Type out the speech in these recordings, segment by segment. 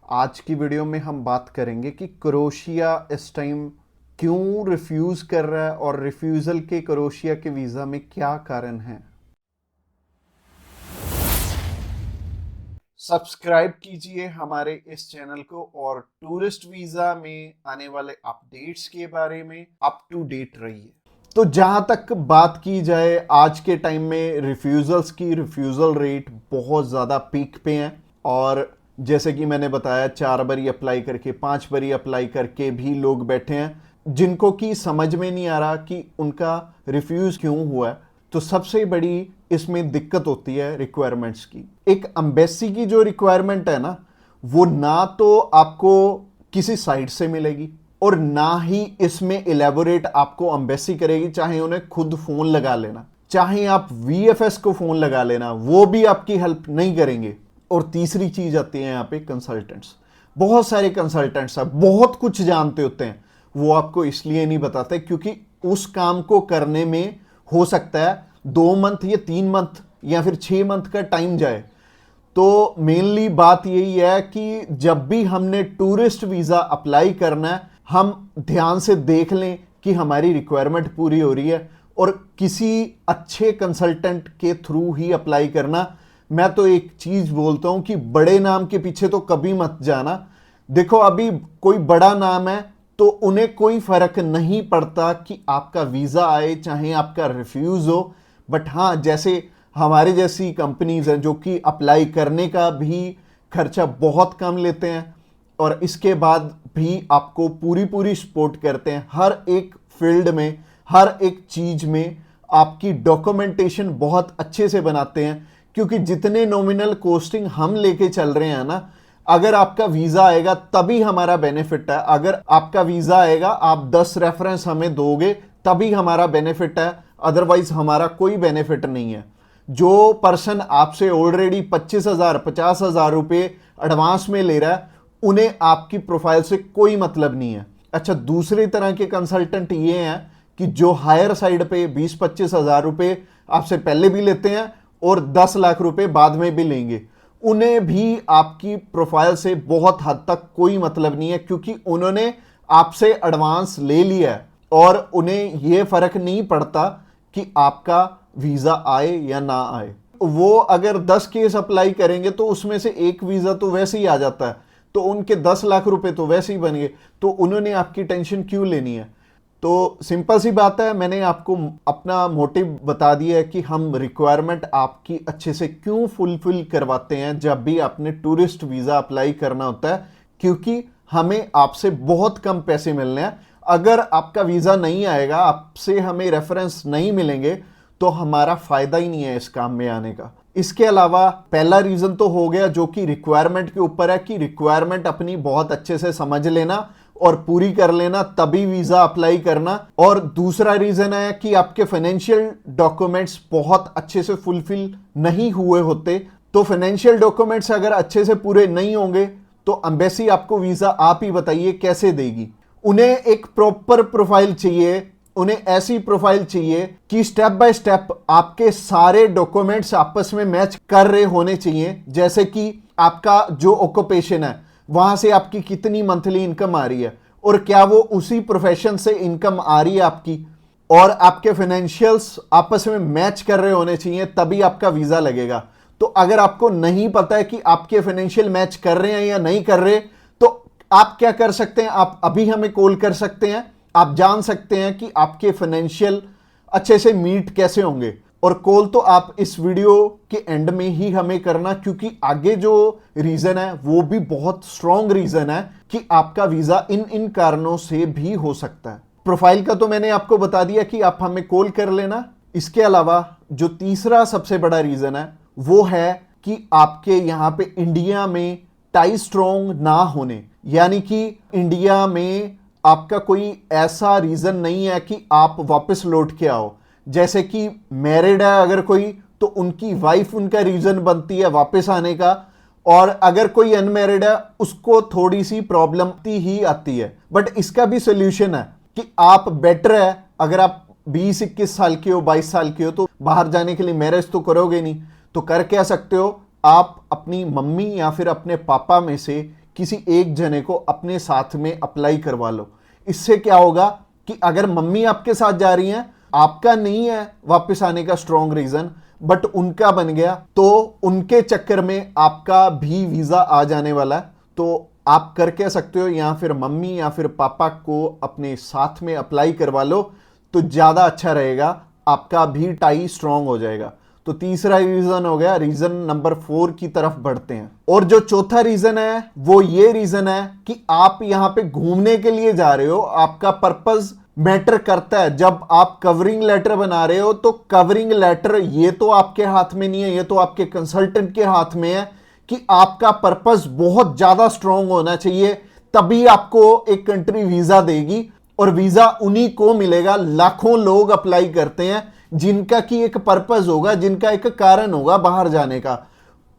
आज की वीडियो में हम बात करेंगे कि क्रोएशिया इस टाइम क्यों रिफ्यूज कर रहा है और रिफ्यूजल के क्रोएशिया के वीजा में क्या कारण है। सब्सक्राइब कीजिए हमारे इस चैनल को और टूरिस्ट वीजा में आने वाले अपडेट्स के बारे में अप टू डेट रहिए। तो जहां तक बात की जाए आज के टाइम में रिफ्यूजल्स की, रिफ्यूजल रेट बहुत ज़्यादा पीक पे हैं और जैसे कि मैंने बताया 4 बारी अप्लाई करके 5 बारी अप्लाई करके भी लोग बैठे हैं जिनको कि समझ में नहीं आ रहा कि उनका रिफ्यूज क्यों हुआ है। तो सबसे बड़ी इसमें दिक्कत होती है रिक्वायरमेंट्स की। एक एम्बेसी की जो रिक्वायरमेंट है ना, वो ना तो आपको किसी साइट से मिलेगी और ना ही इसमें इलेबोरेट आपको एम्बेसी करेगी। चाहे उन्हें खुद फोन लगा लेना, चाहे आप वीएफएस को फोन लगा लेना, वो भी आपकी हेल्प नहीं करेंगे। और तीसरी चीज आती है यहाँ पे कंसल्टेंट्स। बहुत सारे कंसल्टेंट्स हैं, बहुत कुछ जानते होते हैं, वो आपको इसलिए नहीं बताते क्योंकि उस काम को करने में हो सकता है 2 मंथ या 3 मंथ या फिर 6 मंथ का टाइम जाए। तो मेनली बात यही है कि जब भी हमने टूरिस्ट वीजा अप्लाई करना है, हम ध्यान से देख लें कि हमारी रिक्वायरमेंट पूरी हो रही है और किसी अच्छे कंसल्टेंट के थ्रू ही अप्लाई करना। मैं तो एक चीज बोलता हूं कि बड़े नाम के पीछे तो कभी मत जाना। देखो अभी कोई बड़ा नाम है तो उन्हें कोई फर्क नहीं पड़ता कि आपका वीजा आए चाहे आपका रिफ्यूज हो। बट हाँ, जैसे हमारे जैसी कंपनीज हैं जो कि अप्लाई करने का भी खर्चा बहुत कम लेते हैं और इसके बाद भी आपको पूरी पूरी सपोर्ट करते हैं हर एक फील्ड में, हर एक चीज में आपकी डॉक्यूमेंटेशन बहुत अच्छे से बनाते हैं। क्योंकि जितने नॉमिनल कोस्टिंग हम लेके चल रहे हैं ना, अगर आपका वीजा आएगा तभी हमारा बेनिफिट है। अगर आपका वीजा आएगा, आप 10 रेफरेंस हमें दोगे तभी हमारा बेनिफिट है, अदरवाइज हमारा कोई बेनिफिट नहीं है। जो पर्सन आपसे ऑलरेडी 25,000 50,000 रुपए एडवांस में ले रहा है, उन्हें आपकी प्रोफाइल से कोई मतलब नहीं है। अच्छा, दूसरी तरह के कंसल्टेंट ये हैं कि जो हायर साइड पे 20-25 हजार रुपए आपसे पहले भी लेते हैं और 10 लाख रुपए बाद में भी लेंगे। उन्हें भी आपकी प्रोफाइल से बहुत हद तक कोई मतलब नहीं है क्योंकि उन्होंने आपसे एडवांस ले लिया है और उन्हें यह फर्क नहीं पड़ता कि आपका वीजा आए या ना आए। वो अगर 10 केस अप्लाई करेंगे तो उसमें से एक वीजा तो वैसे ही आ जाता है, तो उनके 10 लाख रुपए तो वैसे ही बन गए। तो उन्होंने आपकी टेंशन क्यों लेनी है। तो सिंपल सी बात है, मैंने आपको अपना मोटिव बता दिया है कि हम रिक्वायरमेंट आपकी अच्छे से क्यों फुलफिल करवाते हैं जब भी आपने टूरिस्ट वीजा अप्लाई करना होता है। क्योंकि हमें आपसे बहुत कम पैसे मिलने हैं। अगर आपका वीजा नहीं आएगा, आपसे हमें रेफरेंस नहीं मिलेंगे, तो हमारा फायदा ही नहीं है इस काम में आने का। इसके अलावा पहला रीजन तो हो गया जो कि रिक्वायरमेंट के ऊपर है कि रिक्वायरमेंट अपनी बहुत अच्छे से समझ लेना और पूरी कर लेना, तभी वीजा अप्लाई करना। और दूसरा रीजन है कि आपके फाइनेंशियल डॉक्यूमेंट्स बहुत अच्छे से फुलफिल नहीं हुए होते। तो फाइनेंशियल डॉक्यूमेंट्स अगर अच्छे से पूरे नहीं होंगे तो एम्बेसी आपको वीजा, आप ही बताइए, कैसे देगी। उन्हें एक प्रॉपर प्रोफाइल चाहिए, उन्हें ऐसी प्रोफाइल चाहिए कि स्टेप बाय स्टेप आपके सारे डॉक्यूमेंट्स आपस में मैच कर रहे होने चाहिए। जैसे कि आपका जो ऑक्यूपेशन है, वहां से आपकी कितनी मंथली इनकम आ रही है और क्या वो उसी प्रोफेशन से इनकम आ रही है आपकी, और आपके फाइनेंशियल्स आपस में मैच कर रहे होने चाहिए, तभी आपका वीजा लगेगा। तो अगर आपको नहीं पता है कि आपके फाइनेंशियल मैच कर रहे हैं या नहीं कर रहे, तो आप क्या कर सकते हैं, आप अभी हमें कॉल कर सकते हैं। आप जान सकते हैं कि आपके फाइनेंशियल अच्छे से मीट कैसे होंगे। और कॉल तो आप इस वीडियो के एंड में ही हमें करना, क्योंकि आगे जो रीजन है वो भी बहुत स्ट्रॉन्ग रीजन है कि आपका वीजा इन इन कारणों से भी हो सकता है। प्रोफाइल का तो मैंने आपको बता दिया कि आप हमें कॉल कर लेना। इसके अलावा जो तीसरा सबसे बड़ा रीजन है वो है कि आपके यहां पे इंडिया में टाई स्ट्रॉन्ग ना होने, यानी कि इंडिया में आपका कोई ऐसा रीजन नहीं है कि आप वापस लौट के आओ। जैसे कि मैरिड है अगर कोई, तो उनकी वाइफ उनका रीजन बनती है वापस आने का, और अगर कोई अनमैरिड है उसको थोड़ी सी प्रॉब्लम ही आती है। बट इसका भी सोल्यूशन है कि आप बेटर है, अगर आप 20-21 साल के हो, 22 साल के हो, तो बाहर जाने के लिए मैरिज तो करोगे नहीं, तो कर क्या सकते हो, आप अपनी मम्मी या फिर अपने पापा में से किसी एक जने को अपने साथ में अप्लाई करवा लो। इससे क्या होगा कि अगर मम्मी आपके साथ जा रही हैं, आपका नहीं है वापस आने का स्ट्रॉन्ग रीजन, बट उनका बन गया, तो उनके चक्कर में आपका भी वीजा आ जाने वाला है। तो आप कर कह सकते हो या फिर मम्मी या फिर पापा को अपने साथ में अप्लाई करवा लो, तो ज्यादा अच्छा रहेगा, आपका भी टाई स्ट्रॉन्ग हो जाएगा। तो तीसरा रीजन हो गया। रीजन नंबर 4 की तरफ बढ़ते हैं। और जो चौथा रीजन है वो ये रीजन है कि आप यहां पे घूमने के लिए जा रहे हो, आपका पर्पस मैटर करता है। जब आप कवरिंग लेटर बना रहे हो तो कवरिंग लेटर ये तो आपके हाथ में नहीं है, ये तो आपके कंसल्टेंट के हाथ में है कि आपका पर्पस बहुत ज्यादा स्ट्रांग होना चाहिए, तभी आपको एक कंट्री वीजा देगी। और वीजा उन्हीं को मिलेगा, लाखों लोग अप्लाई करते हैं जिनका की एक पर्पस होगा, जिनका एक कारण होगा बाहर जाने का।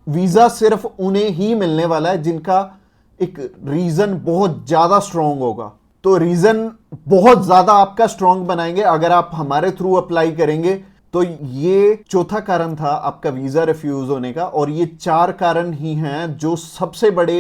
वीजा सिर्फ उन्हें ही मिलने वाला है जिनका एक रीजन बहुत ज्यादा स्ट्रांग होगा। तो रीजन बहुत ज्यादा आपका स्ट्रांग बनाएंगे अगर आप हमारे थ्रू अप्लाई करेंगे। तो ये चौथा कारण था आपका वीजा रिफ्यूज होने का। और ये 4 कारण ही हैं जो सबसे बड़े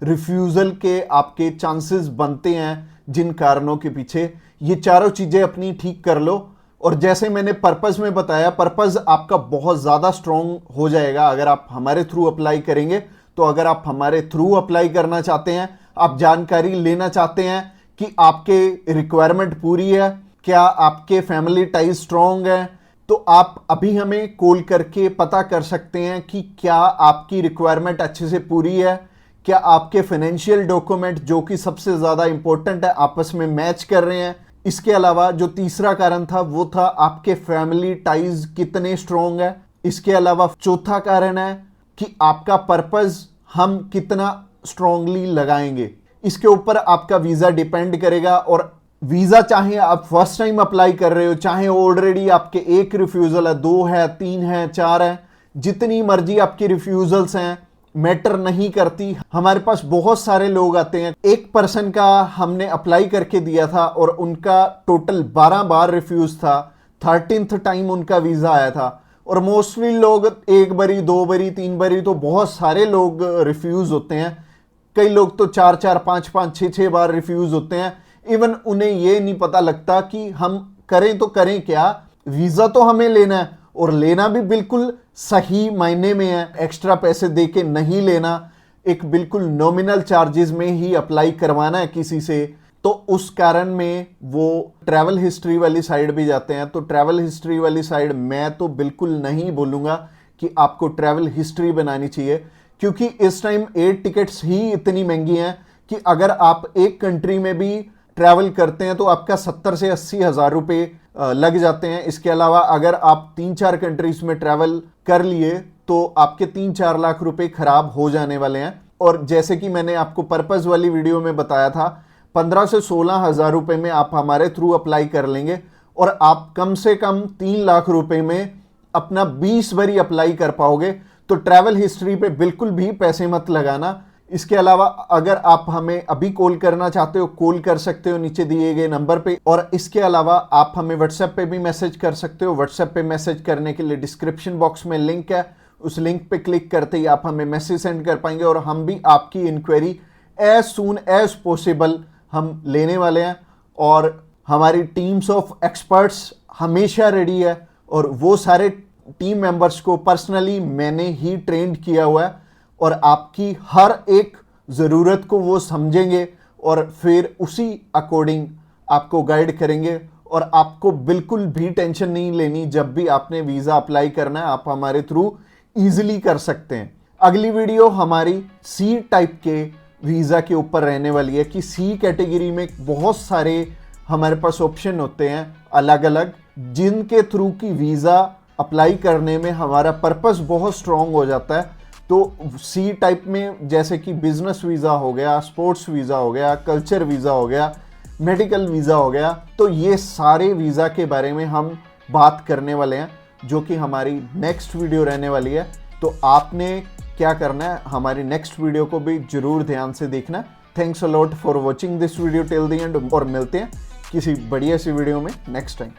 रिफ्यूजल के आपके चांसेस बनते हैं। जिन कारणों के पीछे ये चारों चीजें अपनी ठीक कर लो, और जैसे मैंने पर्पस में बताया, पर्पस आपका बहुत ज्यादा स्ट्रांग हो जाएगा अगर आप हमारे थ्रू अप्लाई करेंगे। तो अगर आप हमारे थ्रू अप्लाई करना चाहते हैं, आप जानकारी लेना चाहते हैं कि आपके रिक्वायरमेंट पूरी है, क्या आपके फैमिली टाइज स्ट्रांग है, तो आप अभी हमें कॉल करके पता कर सकते हैं कि क्या आपकी रिक्वायरमेंट अच्छे से पूरी है, क्या आपके फाइनेंशियल डॉक्यूमेंट जो कि सबसे ज्यादा इंपॉर्टेंट है आपस में मैच कर रहे हैं। इसके अलावा जो तीसरा कारण था वो था आपके फैमिली टाइज कितने स्ट्रांग है। इसके अलावा चौथा कारण है कि आपका पर्पस हम कितना स्ट्रांगली लगाएंगे। इसके ऊपर आपका वीजा डिपेंड करेगा। और वीजा चाहे आप फर्स्ट टाइम अप्लाई कर रहे हो, चाहे ऑलरेडी आपके 1 रिफ्यूजल है, 2 है, 3 है, 4 है, जितनी मर्जी आपकी रिफ्यूजल्स हैं, मैटर नहीं करती। हमारे पास बहुत सारे लोग आते हैं, एक पर्सन का हमने अप्लाई करके दिया था और उनका टोटल 12 बार रिफ्यूज था, 13th टाइम उनका वीजा आया था। और मोस्टली लोग 1 बारी, 2 बारी, 3 बारी, तो बहुत सारे लोग रिफ्यूज होते हैं। कई लोग तो 4-4, 5-5, 6-6 बार रिफ्यूज होते हैं। इवन उन्हें ये नहीं पता लगता कि हम करें तो करें क्या। वीजा तो हमें लेना है, और लेना भी बिल्कुल सही मायने में है, एक्स्ट्रा पैसे देके नहीं लेना, एक बिल्कुल नॉमिनल चार्जेस में ही अप्लाई करवाना है किसी से। तो उस कारण में वो ट्रैवल हिस्ट्री वाली साइड भी जाते हैं। तो ट्रैवल हिस्ट्री वाली साइड मैं तो बिल्कुल नहीं बोलूँगा कि आपको ट्रैवल हिस्ट्री बनानी चाहिए, क्योंकि इस टाइम एयर टिकट्स ही इतनी महंगी हैं कि अगर आप एक कंट्री में भी ट्रैवल करते हैं तो आपका 70 से 80 हज़ार रुपये लग जाते हैं। इसके अलावा अगर आप 3-4 कंट्रीज में ट्रैवल कर लिए तो आपके 3-4 लाख रुपए खराब हो जाने वाले हैं। और जैसे कि मैंने आपको पर्पस वाली वीडियो में बताया था, 15 से 16 हज़ार रुपये में आप हमारे थ्रू अप्लाई कर लेंगे और आप कम से कम 3 लाख रुपए में अपना 20 बारी अप्लाई कर पाओगे। तो ट्रैवल हिस्ट्री पे बिल्कुल भी पैसे मत लगाना। इसके अलावा अगर आप हमें अभी कॉल करना चाहते हो, कॉल कर सकते हो नीचे दिए गए नंबर पे। और इसके अलावा आप हमें व्हाट्सएप पे भी मैसेज कर सकते हो। व्हाट्सएप पे मैसेज करने के लिए डिस्क्रिप्शन बॉक्स में लिंक है, उस लिंक पे क्लिक करते ही आप हमें मैसेज सेंड कर पाएंगे और हम भी आपकी inquiry as soon as possible हम लेने वाले हैं। और हमारी टीम्स ऑफ एक्सपर्ट्स हमेशा रेडी है और वो सारे टीम मेंबर्स को पर्सनली मैंने ही ट्रेंड किया हुआ है और आपकी हर एक ज़रूरत को वो समझेंगे और फिर उसी अकॉर्डिंग आपको गाइड करेंगे। और आपको बिल्कुल भी टेंशन नहीं लेनी, जब भी आपने वीज़ा अप्लाई करना है आप हमारे थ्रू ईजिली कर सकते हैं। अगली वीडियो हमारी सी टाइप के वीज़ा के ऊपर रहने वाली है कि सी कैटेगरी में बहुत सारे हमारे पास ऑप्शन होते हैं अलग अलग, जिनके थ्रू की वीज़ा अप्लाई करने में हमारा पर्पस बहुत स्ट्रॉन्ग हो जाता है। तो सी टाइप में जैसे कि बिजनेस वीज़ा हो गया, स्पोर्ट्स वीज़ा हो गया, कल्चर वीज़ा हो गया, मेडिकल वीज़ा हो गया, तो ये सारे वीज़ा के बारे में हम बात करने वाले हैं, जो कि हमारी नेक्स्ट वीडियो रहने वाली है। तो आपने क्या करना है, हमारी नेक्स्ट वीडियो को भी जरूर ध्यान से देखना। Thanks a lot for watching this video till the end, और मिलते हैं किसी बढ़िया सी वीडियो में नेक्स्ट टाइम।